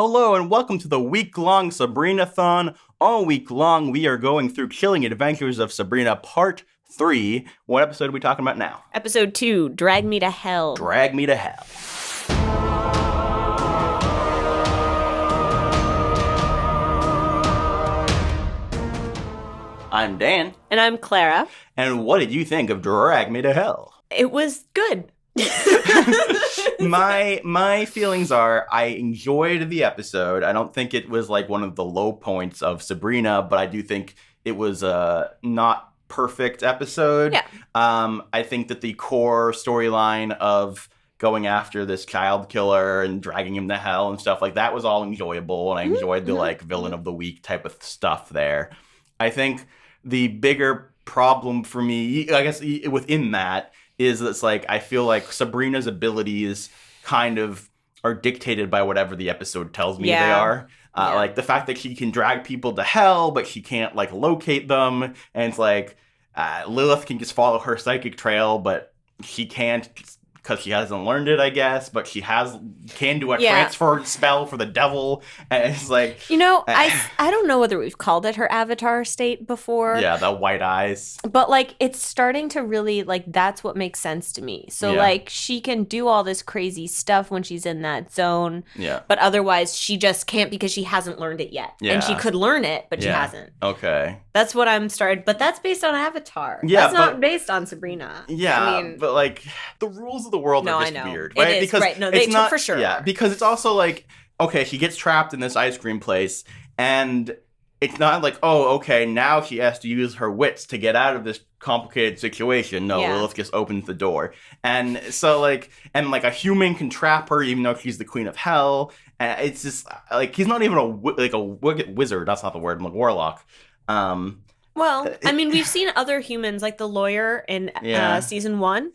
Hello and welcome to the week-long Sabrina-thon. All week long, we are going through Chilling Adventures of Sabrina Part 3. What episode are we talking about now? Episode 2, Drag Me to Hell. Drag Me to Hell. I'm Dan. And I'm Clara. And what did you think of Drag Me to Hell? It was good. My feelings are I enjoyed the episode. I don't think it was like one of the low points of Sabrina, but I do think it was a not perfect episode. Yeah. I think that the core storyline of going after this child killer and dragging him to hell and stuff like that was all enjoyable, and I enjoyed the like villain of the week type of stuff there. I think the bigger problem for me, I guess within that, is it's like I feel like Sabrina's abilities kind of are dictated by whatever the episode tells me they are. Like the fact that she can drag people to hell, but she can't like locate them. And it's like Lilith can just follow her psychic trail, but she can't because she hasn't learned it, I guess. But she can do a transfer spell for the devil. And it's like... You know, I don't know whether we've called it her avatar state before. Yeah, the white eyes. But, like, it's starting to really, like, that's what makes sense to me. So, like, she can do all this crazy stuff when she's in that zone. Yeah. But otherwise, she just can't because she hasn't learned it yet. Yeah. And she could learn it, but she hasn't. Okay. That's what I'm started. But that's based on Avatar. Yeah, that's not based on Sabrina. Yeah, I mean, but, like, the rules of the world are just weird, right? It is, because right. No, it's not, for sure. Yeah, because it's also like, okay, she gets trapped in this ice cream place, and it's not like, oh, okay, now she has to use her wits to get out of this complicated situation. No, Lilith just opens the door. And so, like, a human can trap her even though she's the queen of hell. And it's just, like, he's not even a wizard. That's not the word. I'm like, warlock. Well, I mean, we've seen other humans, like the lawyer in season 1.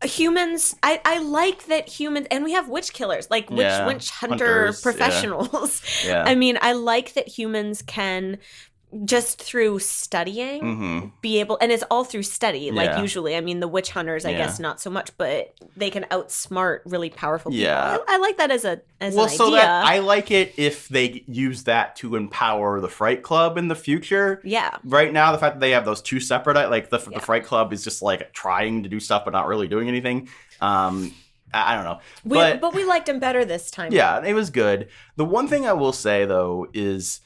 Humans, I like that humans, and we have witch killers, like witch hunter professionals. Yeah. I mean, I like that humans can just through studying be able, and it's all through study, like usually. I mean, the witch hunters, I guess, not so much, but they can outsmart really powerful people. Yeah. I like that as an idea. So that I like it if they use that to empower the Fright Club in the future. Yeah. Right now, the fact that they have those two separate, like the Fright Club is just like trying to do stuff but not really doing anything. I don't know. But we liked him better this time. Yeah, it was good. The one thing I will say, though, is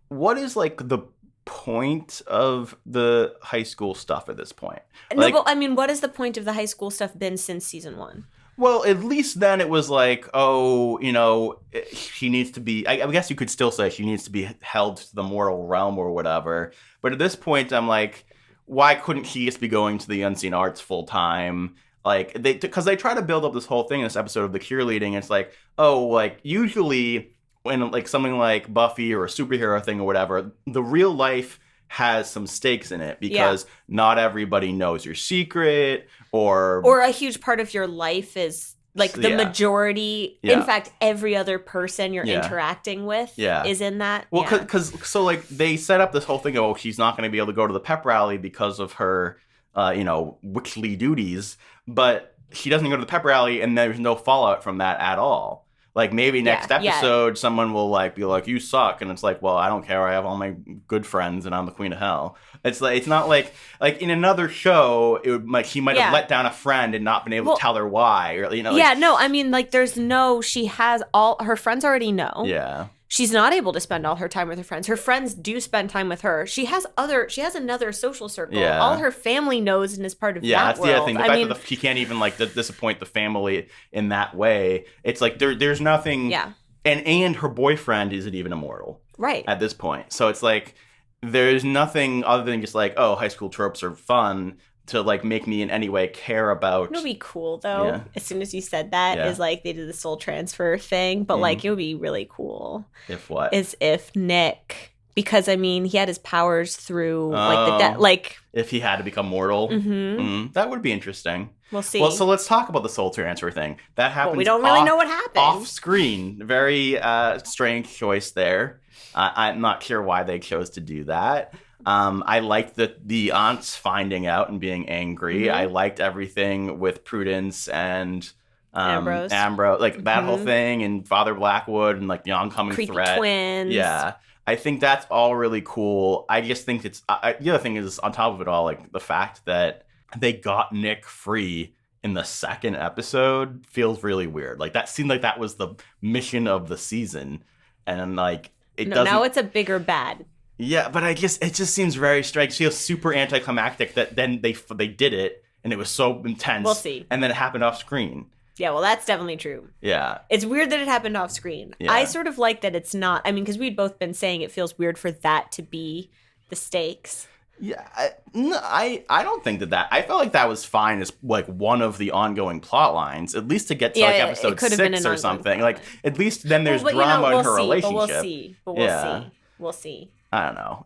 what is, like, the point of the high school stuff at this point? No, but I mean, what has the point of the high school stuff been since season 1? Well, at least then it was like, oh, you know, she needs to be, I guess you could still say she needs to be held to the mortal realm or whatever. But at this point, I'm like, why couldn't she just be going to the unseen arts full time? Like, because they try to build up this whole thing in this episode of the cheerleading. It's like, oh, like, usually when like something like Buffy or a superhero thing or whatever, the real life has some stakes in it because not everybody knows your secret or a huge part of your life is like the majority. In fact, every other person you're interacting with is in that. Well, because like they set up this whole thing of, oh, she's not going to be able to go to the pep rally because of her, witchly duties, but she doesn't go to the pep rally and there's no fallout from that at all. Like, maybe next episode, someone will, like, be like, you suck. And it's like, well, I don't care. I have all my good friends, and I'm the queen of hell. It's like, it's not like in another show, it would, like, she might have let down a friend and not been able to tell her why. Or, you know, like, no, I mean, like, she has all, her friends already know. Yeah. She's not able to spend all her time with her friends. Her friends do spend time with her. She has another social circle. Yeah. All her family knows and is part of that that's world. The other thing. The fact that she can't even, like, disappoint the family in that way. It's like, there's nothing. Yeah. And her boyfriend isn't even immortal. Right. At this point. So it's like, there's nothing other than just like, oh, high school tropes are fun to, like, make me in any way care about. It would be cool, though, as soon as you said that, is, like, they did the soul transfer thing, but, like, it would be really cool. If what? Is if Nick, because, I mean, he had his powers through, like, the if he had to become mortal. That would be interesting. We'll see. Well, so let's talk about the soul transfer thing. That happens. Well, we don't really know what happened. Off screen. Very strange choice there. I'm not sure why they chose to do that. I liked the aunts finding out and being angry. I liked everything with Prudence and Ambrose, like that whole thing, and Father Blackwood, and like the oncoming creepy threat. twins. Yeah, I think that's all really cool. I just think it's the other thing is on top of it all, like the fact that they got Nick free in the second episode feels really weird. Like that seemed like that was the mission of the season, and like it doesn't. Now it's a bigger bad. Yeah, but I guess it just seems very strange. It feels super anticlimactic that then they did it, and it was so intense. We'll see. And then it happened off screen. Yeah, well, that's definitely true. Yeah. It's weird that it happened off screen. Yeah. I sort of like that it's not. I mean, because we'd both been saying it feels weird for that to be the stakes. Yeah, I don't think that. I felt like that was fine as like one of the ongoing plot lines, at least to get to like episode 6 or something. Like at least then there's drama in her relationship. But we'll see. I don't know.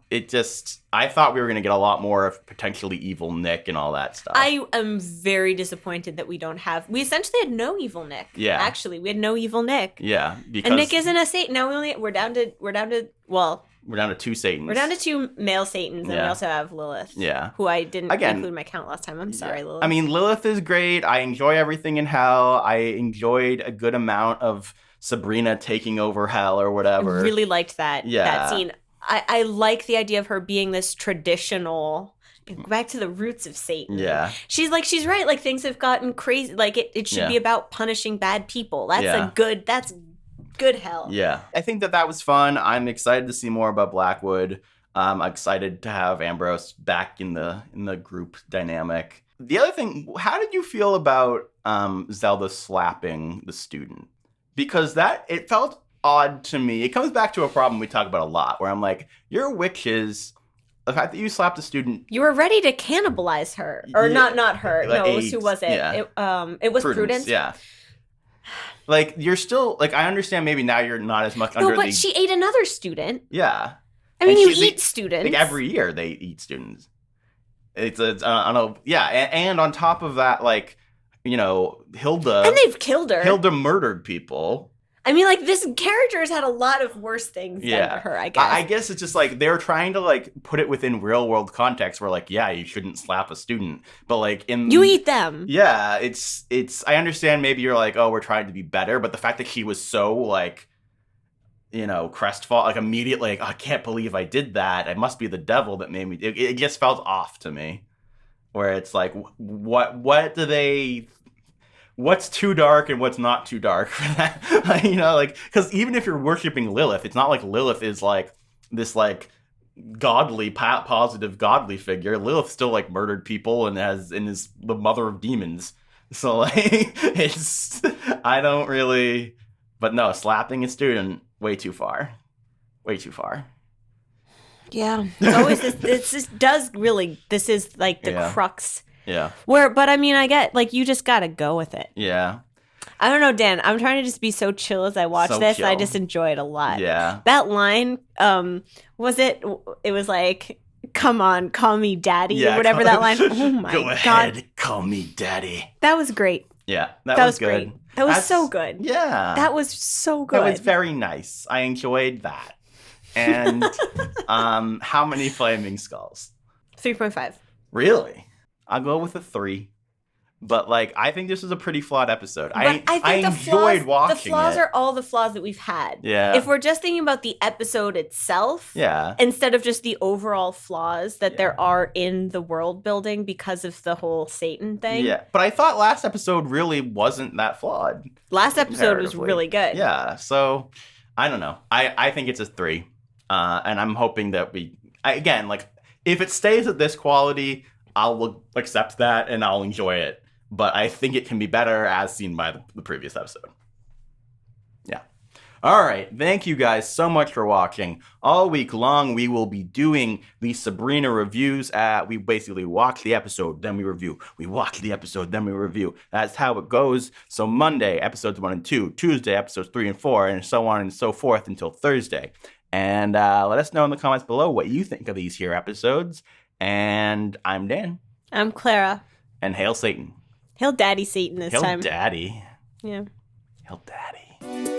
I thought we were going to get a lot more of potentially evil Nick and all that stuff. I am very disappointed that we essentially had no evil Nick. Yeah. Actually, we had no evil Nick. Yeah. And Nick isn't a Satan. Now we're down to 2 Satans. We're down to 2 male Satans, and we also have Lilith. Yeah. Who I didn't include in my count last time. I'm sorry, Lilith. I mean, Lilith is great. I enjoy everything in Hell. I enjoyed a good amount of Sabrina taking over Hell or whatever. I really liked that scene. I like the idea of her being this traditional, back to the roots of Satan. Yeah. She's right. Like things have gotten crazy. Like it should be about punishing bad people. That's good Hell. Yeah. I think that was fun. I'm excited to see more about Blackwood. I'm excited to have Ambrose back in the group dynamic. The other thing, how did you feel about Zelda slapping the student? Because it felt odd to me. It comes back to a problem we talk about a lot, where I'm like, you're witches. The fact that you slapped a student, you were ready to cannibalize her, or not her. Like no, who was it? Yeah. It was Prudence. Yeah. Like you're still like I understand maybe now you're not as much under. No, but she ate another student. Yeah. I mean, you eat students. Like every year they eat students. It's I don't know. Yeah, and on top of that, like Hilda. And they've killed her. Hilda murdered people. I mean, like, this character has had a lot of worse things done to her, I guess. I guess it's just, like, they're trying to, like, put it within real-world context where, like, yeah, you shouldn't slap a student. But, like, you eat them. Yeah, it's I understand maybe you're like, oh, we're trying to be better. But the fact that she was so, like, crestfallen, like, immediately, like, oh, I can't believe I did that. It must be the devil that made me. It just felt off to me. Where it's like, what do they... What's too dark and what's not too dark for that? Because even if you're worshiping Lilith, it's not like Lilith is like this like godly, positive, godly figure. Lilith still like murdered people and is the mother of demons. So like I don't really, but no, slapping a student way too far. Yeah, it's always this is like the crux. Yeah. But I mean, I get, like, you just gotta go with it. Yeah. I don't know, Dan. I'm trying to just be so chill as I watch this. Chill. I just enjoy it a lot. Yeah. That line, it was like, come on, call me daddy, or whatever that line. Oh my God. Go ahead, call me daddy. That was great. Yeah, that was good. Great. That was so good. Yeah. That was so good. That was very nice. I enjoyed that. And how many flaming skulls? 3.5. Really? I'll go with a 3. But, like, I think this is a pretty flawed episode. But I enjoyed watching it. The flaws are all the flaws that we've had. Yeah. If we're just thinking about the episode itself, instead of just the overall flaws that there are in the world building because of the whole Satan thing. Yeah. But I thought last episode really wasn't that flawed. Last episode was really good. Yeah. So, I don't know. I think it's a 3. And I'm hoping that if it stays at this quality, I'll accept that and I'll enjoy it. But I think it can be better as seen by the previous episode. Yeah. All right. Thank you guys so much for watching. All week long, we will be doing the Sabrina reviews. We basically watch the episode, then we review. We watch the episode, then we review. That's how it goes. So Monday, episodes 1 and 2. Tuesday, episodes 3 and 4, and so on and so forth until Thursday. And let us know in the comments below what you think of these here episodes. And I'm Dan. I'm Clara. And hail Satan. Hail Daddy Satan this time. Hail Daddy. Yeah. Hail Daddy.